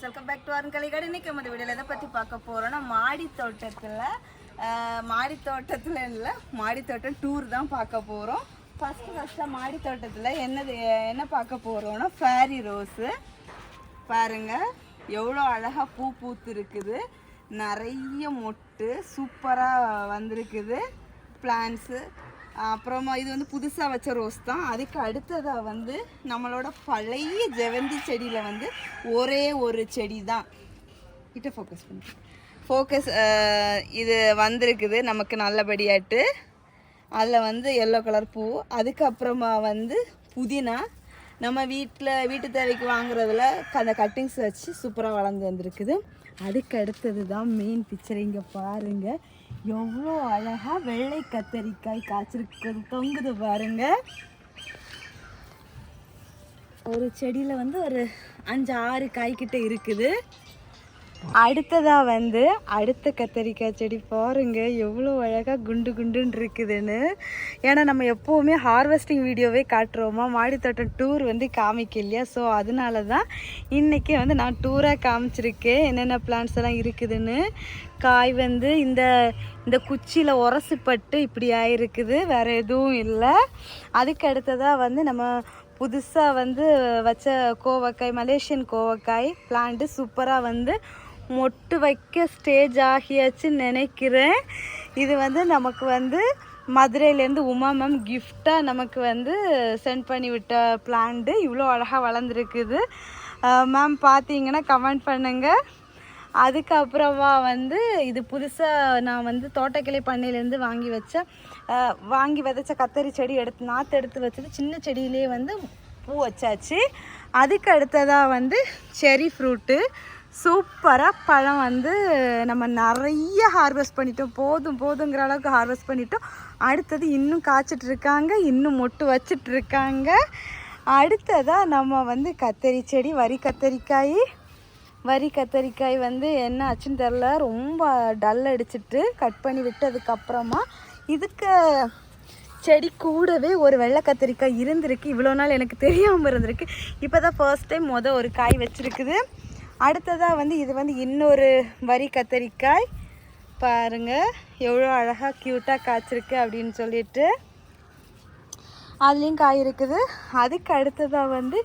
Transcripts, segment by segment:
Welcome back to Arungalai garden. இன்னைக்கு நம்ம வீடியோவில் எதை பற்றி பார்க்க போகிறோன்னா மாடி தோட்டத்தில் இல்லை மாடி தோட்டம் டூர் தான் பார்க்க போகிறோம். ஃபஸ்ட்டாக மாடி தோட்டத்தில் என்ன பார்க்க போகிறோன்னா ஃபேரி ரோஸு பாருங்கள், எவ்வளோ அழகாக பூ பூத்து இருக்குது, நிறைய மொட்டு சூப்பராக வந்திருக்குது பிளான்ஸு. அப்புறமா இது வந்து புதுசாக வச்ச ரோஸ் தான். அதுக்கு அடுத்ததாக வந்து நம்மளோட பழைய ஜெவந்தி செடியில் வந்து ஒரே ஒரு செடி தான் கிட்ட ஃபோக்கஸ் இது வந்திருக்குது நமக்கு நல்லபடியாட்டு. அதில் வந்து எல்லோ கலர் பூ. அதுக்கப்புறமா வந்து புதினா நம்ம வீட்டு தேவைக்கு வாங்குறதுல அந்த கட்டிங்ஸ் வச்சு சூப்பராக வளர்ந்து வந்திருக்குது. அதுக்கு அடுத்தது தான் மெயின் பிக்சர். இங்கே பாருங்கள், எவ்வளோ அழகாக வெள்ளை கத்தரிக்காய் காய்ச்சிருக்கிறது தொங்குது பாருங்க. ஒரு செடியில் வந்து ஒரு 5-6 காய்கிட்ட இருக்குது. அடுத்ததாக வந்து அடுத்த கத்தரிக்காய் செடி பாருங்க, எவ்வளோ அழகாக குண்டு குண்டுன்னு இருக்குதுன்னு. ஏன்னா நம்ம எப்போவுமே ஹார்வெஸ்டிங் வீடியோவே காட்டுறோமா, மாடித்தோட்டம் டூர் வந்து காமிக்க இல்லையா. ஸோ அதனால தான் இன்றைக்கி வந்து நான் டூராக காமிச்சிருக்கேன் என்னென்ன பிளான்ஸ் எல்லாம் இருக்குதுன்னு. காய் வந்து இந்த குச்சியில் உரசிப்பட்டு இப்படி ஆயிருக்குது, வேறு எதுவும் இல்லை. அதுக்கு அடுத்ததாக வந்து நம்ம புதுசாக வந்து வச்ச கோவக்காய், மலேசியன் கோவக்காய் பிளான்ட்டு சூப்பராக வந்து மொட்டு வைக்க ஸ்டேஜ் ஆகியாச்சுன்னு நினைக்கிறேன். இது வந்து நமக்கு வந்து மதுரையிலேருந்து உமா மேம் கிஃப்டாக நமக்கு வந்து சென்ட் பண்ணி விட்ட பிளான்ட்டு. இவ்வளோ அழகாக வளர்ந்துருக்குது. மேம் பார்த்தீங்கன்னா கமெண்ட் பண்ணுங்கள். அதுக்கப்புறமா வந்து இது புதுசாக நான் வந்து தோட்டக்கலை பண்ணையிலேருந்து வாங்கி விதைச்ச கத்தரி செடி நாற்று எடுத்து வச்சது. சின்ன செடியிலே வந்து பூ வச்சாச்சு. அதுக்கு அடுத்ததாக வந்து செரி ஃப்ரூட்டு சூப்பராக பழம் வந்து நம்ம நிறைய ஹார்வெஸ்ட் பண்ணிட்டோம். போதுங்கிற அளவுக்கு ஹார்வெஸ்ட் பண்ணிட்டோம். அடுத்தது இன்னும் காய்ச்சிட்டு இருக்காங்க, இன்னும் மொட்டு வச்சிட்ருக்காங்க. அடுத்ததாக நம்ம வந்து கத்தரி செடி, வரி கத்தரிக்காய் வந்து என்ன ஆச்சுன்னு தெரில, ரொம்ப டல் அடிச்சிட்டு கட் பண்ணி விட்டதுக்கப்புறமா இதுக்கு செடி கூடவே ஒரு வெள்ளை கத்தரிக்காய் இருந்திருக்கு. இவ்வளோ நாள் எனக்கு தெரியாமல் இருந்திருக்கு. இப்போ தான் ஃபர்ஸ்ட் டைம் ஒரு காய் வச்சுருக்குது. அடுத்ததாக வந்து இது வந்து இன்னொரு வரி கத்தரிக்காய் பாருங்கள், எவ்வளோ அழகாக க்யூட்டாக காய்ச்சிருக்கு அப்படின்னு சொல்லிட்டு அதுலேயும் காய் இருக்குது. அதுக்கு அடுத்ததாக வந்து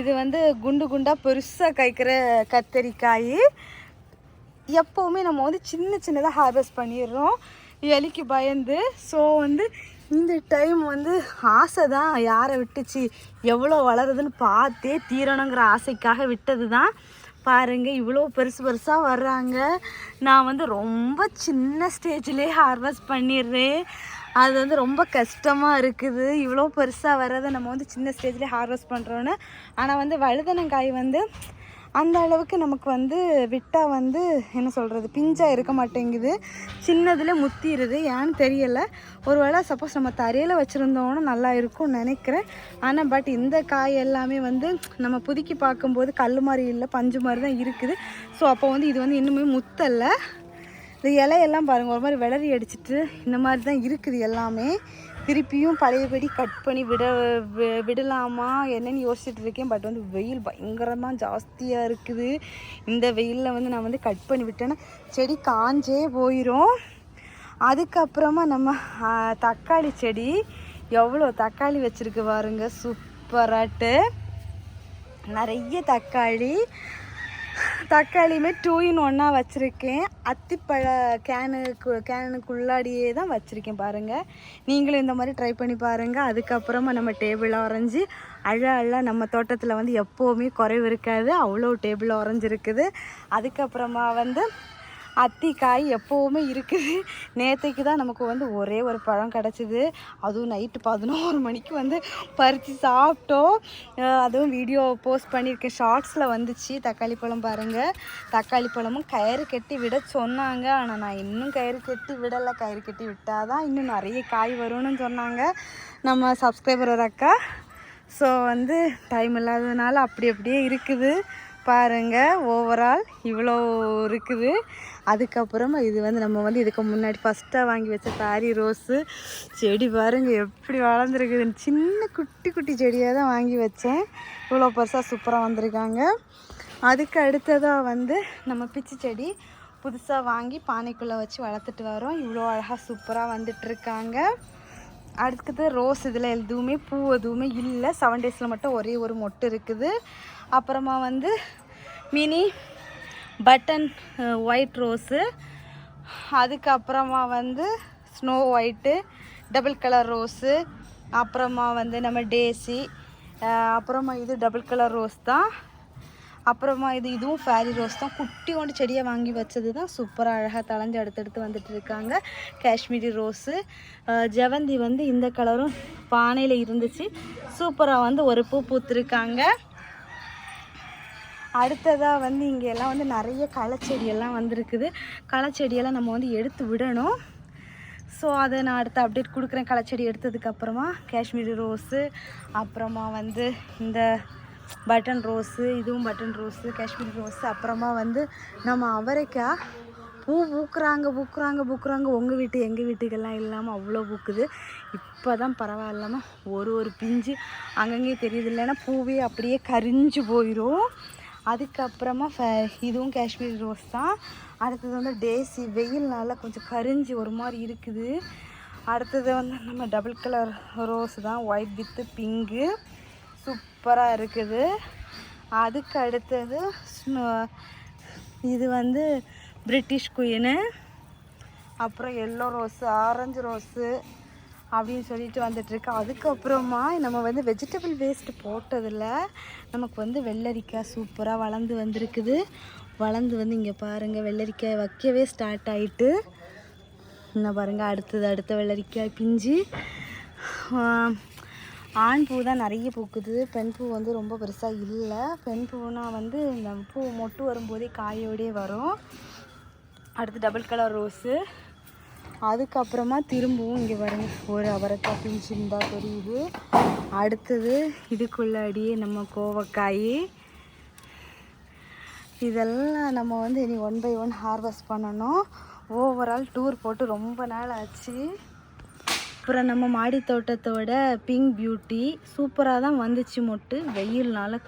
இது வந்து குண்டாக பெருசாக காய்க்கிற கத்தரிக்காய். எப்போவுமே நம்ம வந்து சின்னதாக ஹார்வெஸ்ட் பண்ணிடுறோம் எலிக்கு பயந்து. ஸோ வந்து இந்த டைம் வந்து ஆசை தான் யாரை விட்டுச்சு, எவ்வளோ வளருதுன்னு பார்த்தே தீரணுங்கிற ஆசைக்காக விட்டது தான். பாருங்கள், இவ்வளோ பெருசாக வர்றாங்க. நான் வந்து ரொம்ப சின்ன ஸ்டேஜ்லேயே ஹார்வெஸ்ட் பண்ணிடுறேன். அது வந்து ரொம்ப கஷ்டமாக இருக்குது, இவ்வளோ பெருசாக வர்றதை நம்ம வந்து சின்ன ஸ்டேஜ்லேயே ஹார்வெஸ்ட் பண்ணுறோன்னு. ஆனால் வந்து வழுதனங்காய் வந்து அந்த அளவுக்கு நமக்கு வந்து விட்டால் வந்து என்ன சொல்கிறது, பிஞ்சாக இருக்க மாட்டேங்குது, சின்னதில் முத்திடுது. ஏன்னு தெரியலை. ஒரு வேளை சப்போஸ் நம்ம தரையில் வச்சுருந்தோன்னா நல்லா இருக்கும்னு நினைக்கிறேன். ஆனால் பட் இந்த காய் எல்லாமே வந்து நம்ம புதுக்கி பார்க்கும்போது கல் மாதிரி இல்லை, பஞ்சு மாதிரி தான் இருக்குது. ஸோ அப்போ வந்து இது வந்து இன்னுமே முத்தலை. இந்த இலையெல்லாம் பாருங்கள், ஒரு மாதிரி விளறி அடிச்சிட்டு இந்த மாதிரி தான் இருக்குது எல்லாமே. திருப்பியும் பழையபடி கட் பண்ணி விடலாமா என்னன்னு யோசிச்சுட்டு இருக்கேன். பட் வந்து வெயில் பயங்கரமாக ஜாஸ்தியாக இருக்குது. இந்த வெயிலில் வந்து நான் வந்து கட் பண்ணி விட்டேன்னா செடி காஞ்சே போயிடும். அதுக்கப்புறமா நம்ம தக்காளி செடி, எவ்வளோ தக்காளி வச்சுருக்கு பாருங்க, சூப்பராட்டு நிறைய தக்காளியுமே 2 in 1 வச்சுருக்கேன். அத்திப்பழ கேனுக்குள்ளாடியே தான் வச்சுருக்கேன் பாருங்கள். நீங்களும் இந்த மாதிரி ட்ரை பண்ணி பாருங்கள். அதுக்கப்புறமா நம்ம டேபிள் ஆரஞ்சு அழகாக நம்ம தோட்டத்தில் வந்து எப்போவுமே குறைவு இருக்காது, அவ்வளோ டேபிள் ஆரஞ்சு இருக்குது. அதுக்கப்புறமா வந்து அத்திக்காய் எப்போவுமே இருக்குது. நேற்றைக்கு தான் நமக்கு வந்து ஒரே ஒரு பழம் கிடச்சிது, அதுவும் நைட்டு 11 மணிக்கு வந்து பறித்து சாப்பிட்டோம். அதுவும் வீடியோ போஸ்ட் பண்ணியிருக்கேன், ஷார்ட்ஸில் வந்துச்சு. தக்காளி பழம் பாருங்கள், தக்காளி பழமும் கயிறு கட்டி விட சொன்னாங்க. ஆனால் நான் இன்னும் கயிறு கட்டி விடலை. கயிறு கட்டி விட்டால் தான் இன்னும் நிறைய காய் வரும்னு சொன்னாங்க நம்ம சப்ஸ்கிரைபர் ஒரு அக்கா. ஸோ வந்து டைம் இல்லாததுனால அப்படியே இருக்குது பாருங்கள். ஓவரால் இவ்வளோ இருக்குது. அதுக்கப்புறமா இது வந்து நம்ம வந்து இதுக்கு முன்னாடி ஃபஸ்ட்டாக வாங்கி வச்ச ஃபேரி ரோஸு செடி பாருங்கள் எப்படி வளர்ந்துருக்குதுன்னு. சின்ன குட்டி செடியாக தான் வாங்கி வச்சேன், இவ்வளோ பெருசாக சூப்பராக வந்திருக்காங்க. அதுக்கு அடுத்ததாக வந்து நம்ம பிச்சி செடி புதுசாக வாங்கி பானைக்குள்ளே வச்சு வளர்த்துட்டு வரோம். இவ்வளோ அழகாக சூப்பராக வந்துட்டுருக்காங்க. அடுத்தது ரோஸ். இதில் எதுவுமே பூ எதுவுமே இல்லை. 7 டேஸில் மட்டும் ஒரே ஒரு மொட்டு இருக்குது. அப்புறமா வந்து மினி பட்டன் ஒயிட் ரோஸு. அதுக்கப்புறமா வந்து snow white, double colour rose. அப்புறமா வந்து நம்ம டேசி. அப்புறமா இது டபுள் கலர் ரோஸ் தான். அப்புறமா இதுவும் ஃபேரி ரோஸ் தான். குட்டி ஒன்று செடியை வாங்கி வச்சது தான். சூப்பராக அழகாக தளைஞ்சு அடுத்தடுத்து வந்துட்டு இருக்காங்க. காஷ்மீரி ரோஸு. ஜெவந்தி வந்து இந்த கலரும் பானையில் இருந்துச்சு. சூப்பராக வந்து ஒரு பூ பூத்துருக்காங்க. அடுத்ததாக வந்து இங்கே எல்லாம் வந்து நிறைய களைச்செடியெல்லாம் வந்திருக்குது. களைச்செடியெல்லாம் நம்ம வந்து எடுத்து விடணும். ஸோ அதை நான் அடுத்த அப்டேட் கொடுக்குறேன். களைச்செடி எடுத்ததுக்கப்புறமா காஷ்மீரி ரோஸு, அப்புறமா வந்து இந்த பட்டன் ரோஸு, இதுவும் பட்டன் ரோஸு, காஷ்மீரி ரோஸு. அப்புறமா வந்து நம்ம அவரைக்காய் பூ பூக்குறாங்க. உங்கள் வீட்டு எங்கள் வீட்டுக்கெல்லாம் இல்லாமல் அவ்வளோ பூக்குது. இப்போ தான் பரவாயில்லாமல் ஒரு பிஞ்சு அங்கங்கே தெரியுது. இல்லைன்னா பூவே அப்படியே கரிஞ்சு போயிடும். அதுக்கப்புறமா இதுவும் காஷ்மீரி ரோஸ் தான். அடுத்தது வந்து டேசி. வெயில்னால கொஞ்சம் கரிஞ்சு ஒரு மாதிரி இருக்குது. அடுத்தது வந்து நம்ம டபுள் கலர் ரோஸ் தான், ஒயிட் வித்து பிங்கு. சூப்பராக இருக்குது. அதுக்கு அடுத்தது இது வந்து பிரிட்டிஷ் குயினு. அப்புறம் எல்லோ ரோஸு, ஆரஞ்சு ரோஸு அப்படின்னு சொல்லிட்டு வந்துட்டுருக்கு. அதுக்கப்புறமா நம்ம வந்து வெஜிடபிள் வேஸ்ட்டு போட்டதில் நமக்கு வந்து வெள்ளரிக்காய் சூப்பராக வளர்ந்து வந்திருக்குது. வளர்ந்து வந்து இங்கே பாருங்கள், வெள்ளரிக்காய் வைக்கவே ஸ்டார்ட் ஆகிட்டு. இன்னும் பாருங்கள், அடுத்த வெள்ளரிக்காய் பிஞ்சு. ஆண் பூ தான் நிறைய பூக்குது. பெண் பூ வந்து ரொம்ப பெருசாக இல்லை. பெண் பூனா வந்து இந்த பூ மொட்டு வரும்போதே காயோடே வரும். அடுத்து டபுள் கலர் ரோஸு. அதுக்கப்புறமா திரும்பவும் இங்கே பாருங்க, ஒரு அவரைக்காய் பிஞ்சு இருந்தால் தெரியுது. அடுத்தது இதுக்குள்ளாடியே நம்ம கோவக்காய். இதெல்லாம் நம்ம வந்து இனி 1 by 1 ஹார்வெஸ்ட் பண்ணணும். ஓவரால் டூர் போட்டு ரொம்ப நாள் ஆச்சு. அப்புறம் நம்ம மாடி தோட்டத்தோட பிங்க் பியூட்டி சூப்பராக தான் வந்துச்சு. மொட்டு வெயில்னால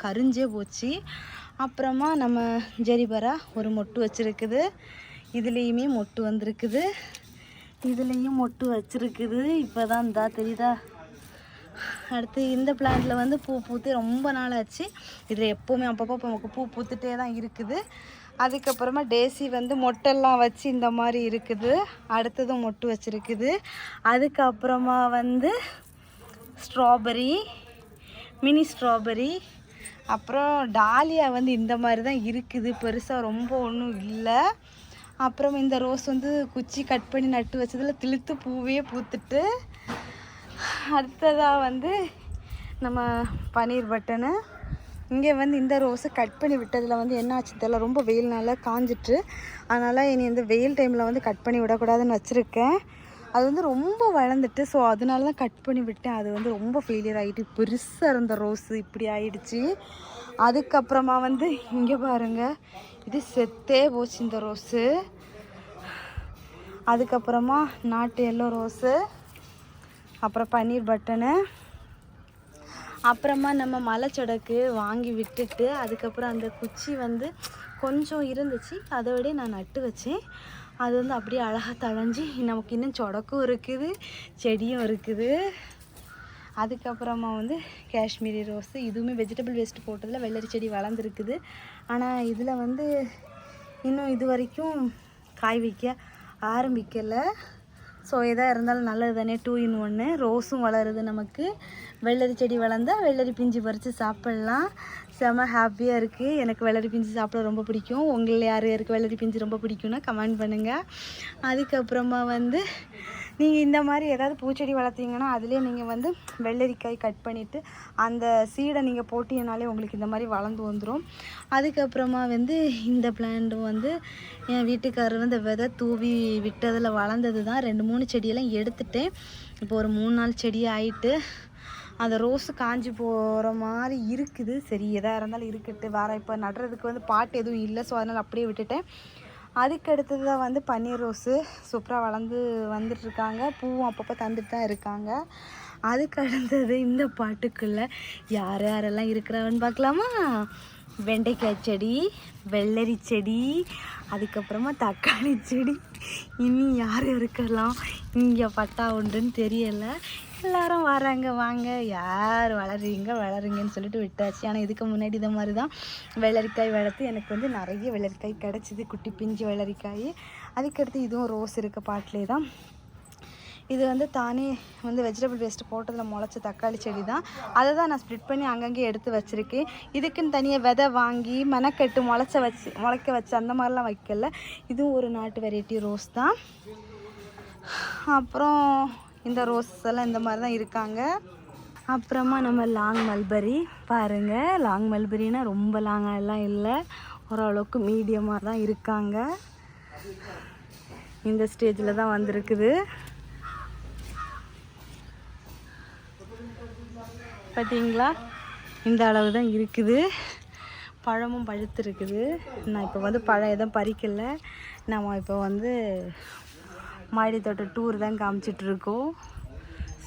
கரிஞ்சே போச்சு. அப்புறமா நம்ம ஜெரிபரா ஒரு மொட்டு வச்சுருக்குது. இதுலேயுமே மொட்டு வந்திருக்குது. இதுலேயும் மொட்டு வச்சுருக்குது. இப்போ தான் இந்தா தெரியுதா. அடுத்து இந்த பிளான்ட்டில் வந்து பூ பூத்து ரொம்ப நாள் ஆச்சு. இதில் எப்போவுமே அப்பப்போ நமக்கு பூ பூத்துட்டே தான் இருக்குது. அதுக்கப்புறமா டேசி வந்து மொட்டெல்லாம் வச்சு இந்த மாதிரி இருக்குது. அடுத்ததும் மொட்டு வச்சுருக்குது. அதுக்கப்புறமா வந்து ஸ்ட்ராபெரி, மினி ஸ்ட்ராபெரி. அப்புறம் டாலியா வந்து இந்த மாதிரி தான் இருக்குது. பெருசாக ரொம்ப ஒன்றும் இல்லை. அப்புறம் இந்த ரோஸ் வந்து குச்சி கட் பண்ணி நட்டு வச்சதில் திழுத்து பூவே பூத்துட்டு. அடுத்ததாக வந்து நம்ம பன்னீர் பட்டனு. இங்கே வந்து இந்த ரோஸை கட் பண்ணி விட்டதில் வந்து என்ன ஆச்சு தெரியல, ரொம்ப வெயில்னால காஞ்சிட்டு. அதனால் இனி இந்த வெயில் டைமில் வந்து கட் பண்ணி விடக்கூடாதுன்னு வச்சுருக்கேன். அது வந்து ரொம்ப வளர்ந்துட்டு, ஸோ அதனால தான் கட் பண்ணி விட்டேன். அது வந்து ரொம்ப ஃபெயிலியர் ஆகிட்டு, பெருசாக இருந்த ரோஸு இப்படி ஆயிடுச்சு. அதுக்கப்புறமா வந்து இங்கே பாருங்கள், இது செத்தே போச்சு இந்த ரோஸு. அதுக்கப்புறமா நாட்டு எல்லோ ரோஸு, அப்புறம் பன்னீர் பட்டனு. அப்புறமா நம்ம மலைச்சொடக்கு வாங்கி விட்டுட்டு அதுக்கப்புறம் அந்த குச்சி வந்து கொஞ்சம் இருந்துச்சு, அதோடய நான் நட்டு வச்சேன். அது வந்து அப்படியே அழகாக தழைஞ்சி நமக்கு இன்னும் சொடக்கும் இருக்குது, செடியும் இருக்குது. அதுக்கப்புறமா வந்து காஷ்மீரி ரோஸு. இதுவுமே வெஜிடபிள் வேஸ்ட்டு போட்டதில் வெள்ளரி செடி வளர்ந்துருக்குது. ஆனால் இதில் வந்து இன்னும் இது வரைக்கும் காய் வைக்க ஆரம்பிக்கலை. ஸோ எதாக இருந்தாலும் நல்லது தானே, 2 in 1. ரோஸும் வளருது நமக்கு. வெள்ளரி செடி வளர்ந்தால் வெள்ளரி பிஞ்சு பறித்து சாப்பிட்லாம். செம ஹாப்பியாக இருக்குது. எனக்கு வெள்ளரி பிஞ்சு சாப்பிட ரொம்ப பிடிக்கும். உங்களில் யாருக்கு வெள்ளரி பிஞ்சு ரொம்ப பிடிக்கும்னா கமெண்ட் பண்ணுங்கள். அதுக்கப்புறமா வந்து நீங்கள் இந்த மாதிரி ஏதாவது பூச்செடி வளர்த்தீங்கன்னா அதுலேயே நீங்கள் வந்து வெள்ளரிக்காய் கட் பண்ணிவிட்டு அந்த சீடை நீங்கள் போட்டிங்கனாலே உங்களுக்கு இந்த மாதிரி வளர்ந்து வந்துடும். அதுக்கப்புறமா வந்து இந்த பிளான்ட்டும் வந்து என் வீட்டுக்காரர் வந்து விதை தூவி விட்டதில் வளர்ந்தது தான். 2-3 செடியெல்லாம் எடுத்துட்டேன். இப்போ ஒரு 3 நாள் செடி ஆகிட்டு அந்த ரோஸு காஞ்சி போகிற மாதிரி இருக்குது. சரி எதாக இருந்தாலும் இருக்கட்டு, வேறு இப்போ நடுறதுக்கு வந்து பாட்டு எதுவும் இல்லை, ஸோ அதனால் அப்படியே விட்டுட்டேன். அதுக்கு அடுத்தது தான் வந்து பன்னீர் ரோஸு சூப்பராக வளர்ந்து வந்துட்டுருக்காங்க. பூவும் அப்பப்போ தந்துட்டு தான் இருக்காங்க. அதுக்கு அடுத்தது இந்த பாட்டுக்குள்ளே யாரெல்லாம் இருக்கிறான்னு பார்க்கலாமா. வெண்டைக்காய் செடி, வெள்ளரி செடி, அதுக்கப்புறமா தக்காளி செடி, இன்னும் யார் இருக்கலாம் இங்கே பட்டா உண்டுன்னு தெரியலை. எல்லாரும் வராங்க, வாங்க யார் வளருங்கன்னு சொல்லிட்டு விட்டாச்சு. ஆனால் இதுக்கு முன்னாடி இதை மாதிரி தான் வெள்ளரிக்காய் வளர்த்து எனக்கு வந்து நிறைய வெள்ளரிக்காய் கிடச்சிது, குட்டி பிஞ்சு வெள்ளரிக்காய். அதுக்கடுத்து இதுவும் ரோஸ் இருக்க பாட்டிலே தான். இது வந்து தானே வந்து வெஜிடபிள் வேஸ்ட்டு போட்டதில் முளைச்ச தக்காளி செடி தான். அதை தான் நான் ஸ்ப்ளிட் பண்ணி அங்கங்கே எடுத்து வச்சுருக்கேன். இதுக்குன்னு தனியாக விதை வாங்கி மெனக்கட்டு முளைக்க வச்சு அந்த மாதிரிலாம் வைக்கல. இதுவும் ஒரு நாட்டு வெரைட்டி ரோஸ் தான். அப்புறம் இந்த ரோஸ் எல்லாம் இந்த மாதிரி தான் இருக்காங்க. அப்புறமா நம்ம லாங் மல்பரி பாருங்கள். லாங் மல்பரினா ரொம்ப லாங்காக எல்லாம் இல்லை, ஓரளவுக்கு மீடியமாக தான் இருக்காங்க. இந்த ஸ்டேஜில் தான் வந்திருக்குது. பார்த்தீங்களா, இந்த அளவு தான் இருக்குது. பழமும் பழுத்து இருக்குது. நான் இப்போ வந்து பழம் எதுவும் பறிக்கலை. நம்ம இப்போ வந்து மாடி தோட்டம் டூர் தான் காமிச்சிட்ருக்கோம்.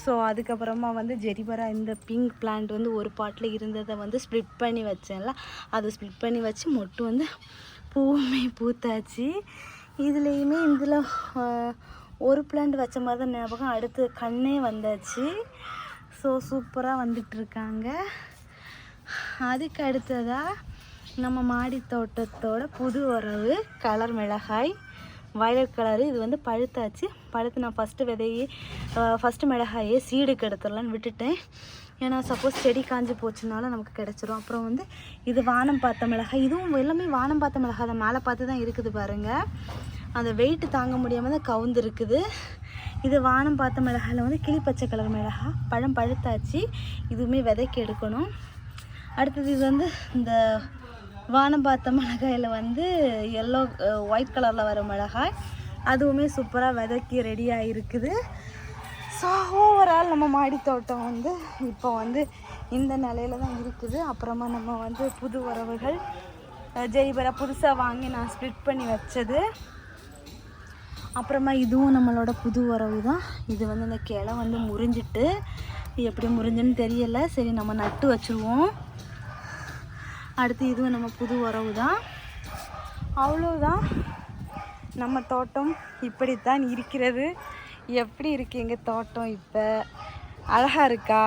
ஸோ அதுக்கப்புறமா வந்து ஜெரிபரா இந்த பிங்க் பிளான்ட் வந்து ஒரு பாட்டில் இருந்ததை வந்து ஸ்ப்ளிட் பண்ணி வச்சேன்ல, அதை ஸ்ப்ளிட் பண்ணி வச்சு மொட்டு வந்து பூவுமே பூத்தாச்சு. இதுலேயுமே இதில் ஒரு பிளான்ட் வச்ச மாதிரி தான் ஞாபகம், அடுத்து கண்ணே வந்தாச்சு. ஸோ சூப்பராக வந்துட்டுருக்காங்க. அதுக்கு அடுத்ததாக நம்ம மாடி தோட்டத்தோட புது உறவு கலர் மிளகாய், வயலட் கலரு. இது வந்து பழுத்தாச்சு. பழுத்து நான் ஃபஸ்ட்டு மிளகாயே சீடுக்கு எடுத்துடலான்னு விட்டுட்டேன். ஏன்னா சப்போஸ் செடி காஞ்சி போச்சுனால நமக்கு கிடச்சிரும். அப்புறம் வந்து இது வானம் பார்த்த மிளகாய். இதுவும் எல்லாமே வானம் பார்த்த மிளகாய் தான், மேலே பார்த்து தான் இருக்குது பாருங்கள். அந்த வெயிட்டு தாங்க முடியாமல் தான் கவுந்து இருக்குது. இது வானம் பார்த்த மிளகாயில் வந்து கிளி பச்சை கலர் மிளகாய், பழம் பழுத்தாச்சு. இதுவுமே விதைக்கு எடுக்கணும். அடுத்தது இது வந்து இந்த வானம் பார்த்த மிளகாயில் வந்து எல்லோ ஒயிட் கலரில் வர மிளகாய், அதுவுமே சூப்பராக விதைக்கு ரெடியாக இருக்குது. ஸோ ஓவரால் நம்ம மாடி தோட்டம் வந்து இப்போ வந்து இந்த நிலையில தான் இருக்குது. அப்புறமா நம்ம வந்து புது உறவுகள் ஜெரிபரா புதுசாக வாங்கி நான் ஸ்ப்ளிட் பண்ணி வச்சது. அப்புறமா இதுவும் நம்மளோட புது உறவு தான். இது வந்து இந்த கிளை வந்து முறிஞ்சிட்டு, எப்படி முறிஞ்சுன்னு தெரியலை. சரி நம்ம நட்டு வச்சுருவோம். அடுத்து இதுவும் நம்ம புது உறவு தான். அவ்வளோதான், நம்ம தோட்டம் இப்படித்தான் இருக்கிறது. எப்படி இருக்குது எங்கள் தோட்டம்? இப்போ அழகாக இருக்கா,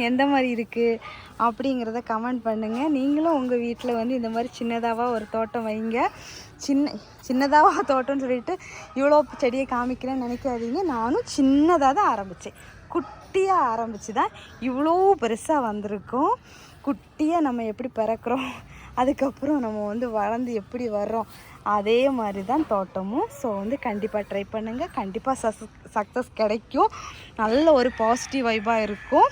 எந்த மாதிரி இருக்குது அப்படிங்கிறத கமெண்ட் பண்ணுங்கள். நீங்களும் உங்கள் வீட்டில் வந்து இந்த மாதிரி சின்னதாக ஒரு தோட்டம் வைங்க. சின்னதாக தோட்டம்னு சொல்லிட்டு இவ்வளோ செடியை காமிக்கிறேன்னு நினைக்காதீங்க. நானும் சின்னதாக தான் ஆரம்பித்தேன், குட்டியாக ஆரம்பித்து தான் இவ்வளோ பெருசாக வந்திருக்கோம். குட்டியாக நம்ம எப்படி பிறக்கிறோம், அதுக்கப்புறம் நம்ம வந்து வளர்ந்து எப்படி வர்றோம், அதே மாதிரி தான் தோட்டமும். ஸோ வந்து கண்டிப்பாக ட்ரை பண்ணுங்கள். கண்டிப்பாக சக்ஸஸ் கிடைக்கும். நல்ல ஒரு பாசிட்டிவ் வைபாக இருக்கும்.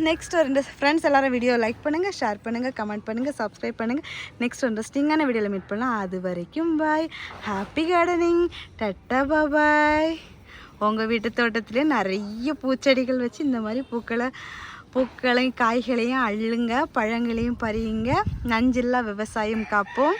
நெக்ஸ்ட் ஒரு ஃப்ரெண்ட்ஸ் எல்லாரும் வீடியோ லைக் பண்ணுங்கள், ஷேர் பண்ணுங்கள், கமெண்ட் பண்ணுங்கள், சப்ஸ்கிரைப் பண்ணுங்கள். நெக்ஸ்ட் இன்ட்ரெஸ்டிங்கான வீடியோவில் மீட் பண்ணலாம். அது வரைக்கும் bye. Happy gardening. Tata bye. உங்கள் வீட்டு தோட்டத்திலே நிறைய பூச்செடிகள் வச்சு இந்த மாதிரி பூக்களையும் காய்களையும் அள்ளுங்க, பழங்களையும் பறியுங்க. நஞ்சில்லா விவசாயம் காப்போம்.